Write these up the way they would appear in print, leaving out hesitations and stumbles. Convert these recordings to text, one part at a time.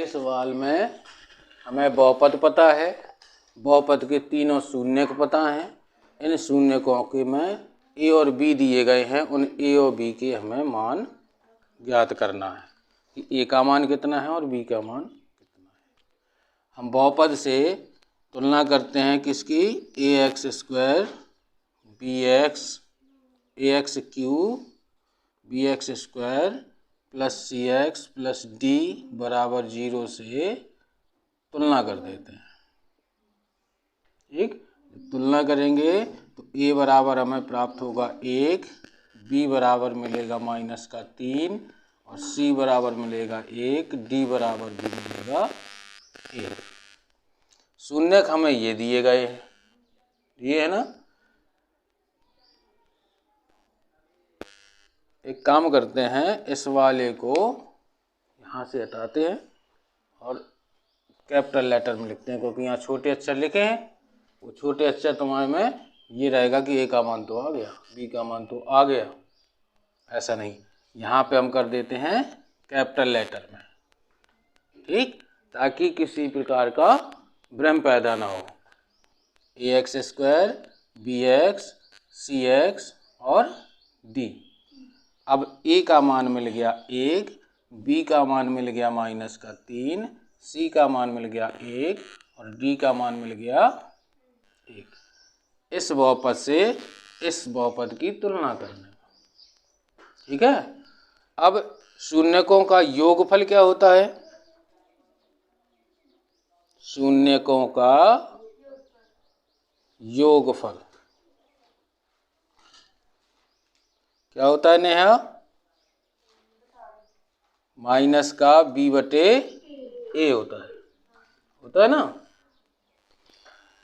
पहले सवाल में हमें बहुपद पता है, बहुपद के तीनों शून्यक पता हैं। इन शून्यकों के में ए और बी दिए गए हैं, उन ए और बी के हमें मान ज्ञात करना है कि ए का मान कितना है और बी का मान कितना है। हम बहुपद से तुलना करते हैं किसकी, A X square B X A X cube B X square plus C X plus D बराबर 0 से तुलना कर देते हैं। ठीक, तुलना करेंगे तो ए बराबर हमें प्राप्त होगा 1, बी बराबर मिलेगा -3 और सी बराबर मिलेगा 1, डी बराबर भी मिलेगा 1। शून्यक हमें ये दिए गए हैं, ये है ना। एक काम करते हैं, इस वाले को यहाँ से हटाते हैं और कैपिटल लेटर में लिखते हैं, क्योंकि यहाँ छोटे अक्षर लिखे हैं। वो छोटे अक्षर तुम्हारे में ये रहेगा कि ए का मान तो आ गया, बी का मान तो आ गया, ऐसा नहीं। यहाँ पे हम कर देते हैं कैपिटल लेटर में, ठीक, ताकि किसी प्रकार का भ्रम पैदा ना हो। ए एक्स स्क्वायर बी एक्स सी एक्स और डी। अब ए का मान मिल गया 1, बी का मान मिल गया -3, सी का मान मिल गया 1 और डी का मान मिल गया 1। इस बहुपद से इस बहुपद की तुलना करने, ठीक है। अब शून्यकों का योगफल क्या होता है? शून्यकों का योगफल क्या होता है नेहा? माइनस का b बटे a होता है ना।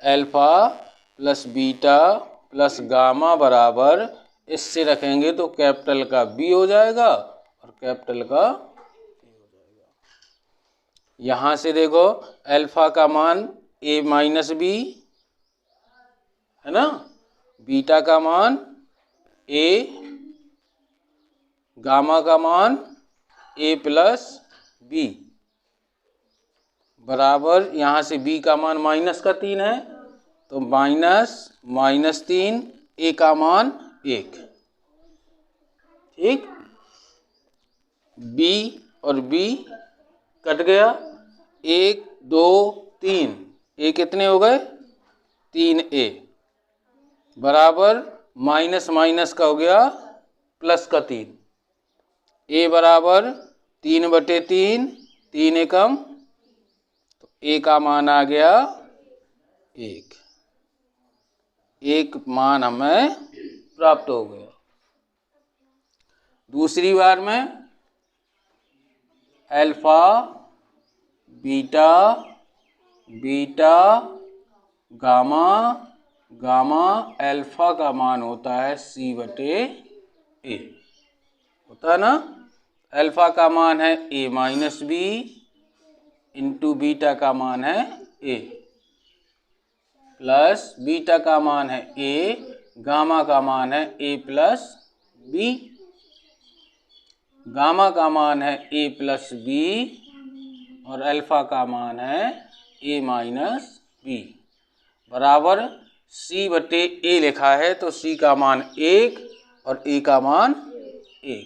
Alpha plus beta plus gamma बराबर, इससे रखेंगे तो कैपिटल का b हो जाएगा और कैपिटल का a हो जाएगा। यहाँ से देखो अल्फा का मान a माइनस b है ना, बीटा का मान a, गामा का मान a प्लस b बराबर, यहाँ से b का मान -3 है तो -3 a का मान 1, ठीक। b और b कट गया, 1 2 3 a कितने हो गए? 3a बराबर माइनस माइनस का हो गया प्लस का 3, a बराबर 3 बटे 3, 3 एकम, तो a का मान आ गया 1। एक मान हमें प्राप्त हो गया। दूसरी बार में alpha beta beta gamma gamma, alpha का मान होता है c बटे a, होता है ना। अल्फा का मान है a minus b into beta का मान है a प्लस बीटा का मान है a, गामा का मान है a प्लस b, गामा का मान है a प्लस b और अल्फा का मान है a माइनस b बराबर c बटे a लिखा है तो c का मान 1 और a का मान 1,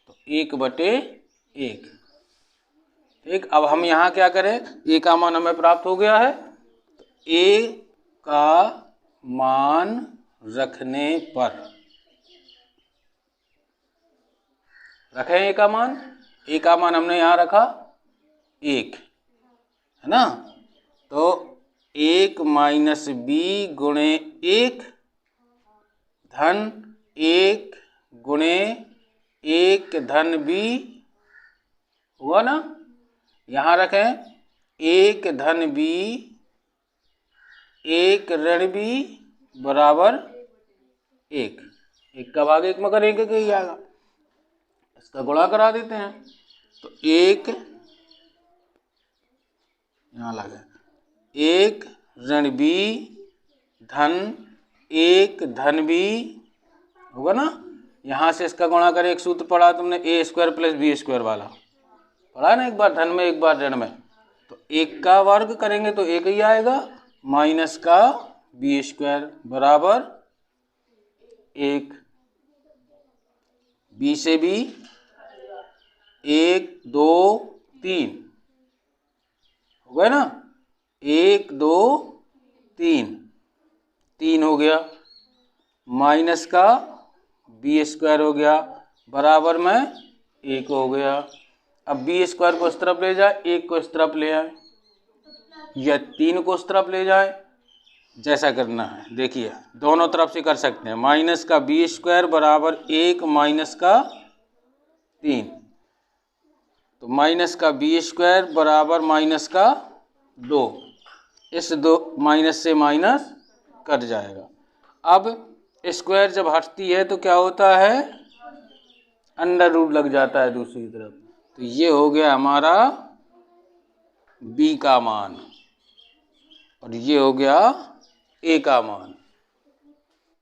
तो 1 बटे 1, ठीक। अब हम यहाँ क्या करें, a का मान हमें प्राप्त हो गया है, तो a का मान रखने पर, रखें a का मान, a का मान हमने यहाँ रखा 1 है ना, तो 1 माइनस b गुणे 1 धन 1 गुणे 1 धन b हुआ ना। यहाँ रखें 1 धन b 1 ऋण b बराबर 1, 1 का भाग 1 में करेंगे कि ही आएगा, इसका गुणा करा देते हैं तो 1 यहाँ लगे 1 ऋण b धन 1 धन b होगा ना। यहाँ से इसका गुणा करें, एक सूत्र पढ़ा तुमने a² + b² वाला, पढ़ा ना एक बार धन में एक बार ऋण में, तो 1 का वर्ग करेंगे तो 1 ही आएगा, माइनस का बी स्क्वायर बराबर 1। बी से बी 1 2 3 हो गया ना, 1 2 3 3 हो गया, माइनस का बी स्क्वायर हो गया बराबर में 1 हो गया। अब बी स्क्वायर को इस तरफ ले जाए, 1 को इस तरफ ले आए, या 3 को इस तरफ ले जाए, जैसा करना है देखिए दोनों तरफ से कर सकते हैं। माइनस का बी स्क्वायर बराबर 1 माइनस का 3, तो माइनस का बी स्क्वायर बराबर माइनस का 2, इस 2 माइनस से माइनस कट जाएगा। अब स्क्वायर जब हटती है तो क्या होता है, अंडर रूट लग जाता है दूसरी तरफ। तो ये हो गया हमारा b का मान और ये हो गया a का मान।